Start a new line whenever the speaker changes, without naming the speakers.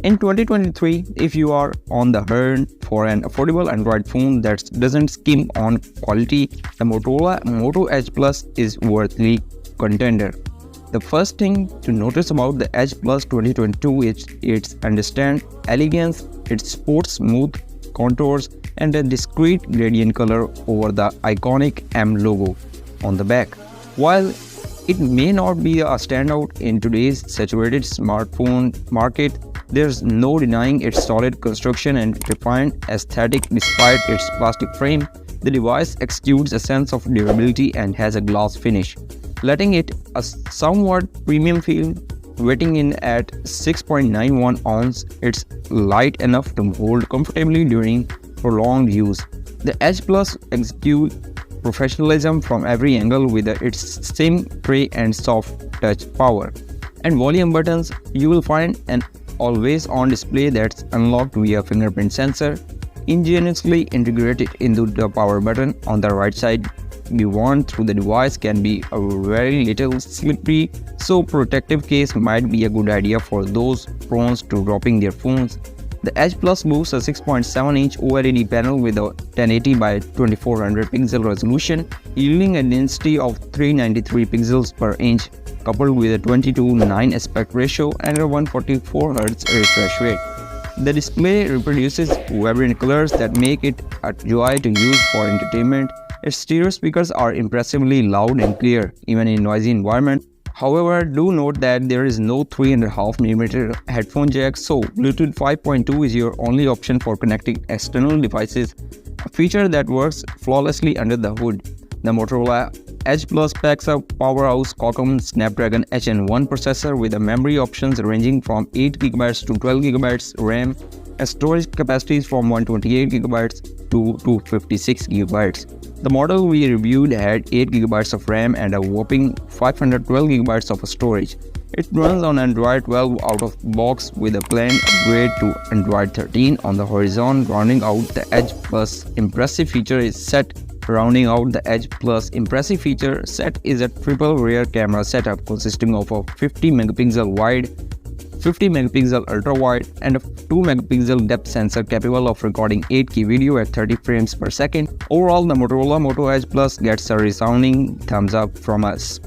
In 2023, if you are on the hunt for an affordable Android phone that doesn't skimp on quality, the Motorola Moto Edge Plus is worthy contender. The first thing to notice about the Edge Plus 2022 is its understand elegance, its sports smooth contours, and a discreet gradient color over the iconic M logo on the back. While it may not be a standout in today's saturated smartphone market, there's no denying its solid construction and refined aesthetic despite its plastic frame. The device exudes a sense of durability and has a gloss finish, letting it a somewhat premium feel. Weighing in at 6.91 ounce, it's light enough to hold comfortably during prolonged use. The Edge Plus exudes professionalism from every angle with its slim tray and soft touch power and volume buttons. You will find an always-on display that's unlocked via fingerprint sensor, ingeniously integrated into the power button on the right side. The wand through the device can be a very little slippery, so protective case might be a good idea for those prone to dropping their phones. The Edge Plus boasts a 6.7-inch OLED panel with a 1080 by 2400 pixel resolution, yielding a density of 393 pixels per inch, coupled with a 20:9 aspect ratio and a 144 Hz refresh rate. The display reproduces vibrant colors that make it a joy to use for entertainment. Its stereo speakers are impressively loud and clear, even in noisy environments. However, do note that there is no 3.5mm headphone jack, so Bluetooth 5.2 is your only option for connecting external devices, a feature that works flawlessly under the hood. The Motorola Edge Plus packs a powerhouse Qualcomm Snapdragon HN1 processor with a memory options ranging from 8GB to 12GB RAM and storage capacities from 128GB to 256GB. The model we reviewed had 8GB of RAM and a whopping 512GB of storage. It runs on Android 12 out of the box with a planned upgrade to Android 13 on the horizon. Rounding out the Edge Plus impressive feature set is a triple rear camera setup consisting of a 50MP wide, 50MP ultra wide, and a 2MP depth sensor capable of recording 8K video at 30 frames per second. Overall, the Motorola Moto Edge Plus gets a resounding thumbs up from us.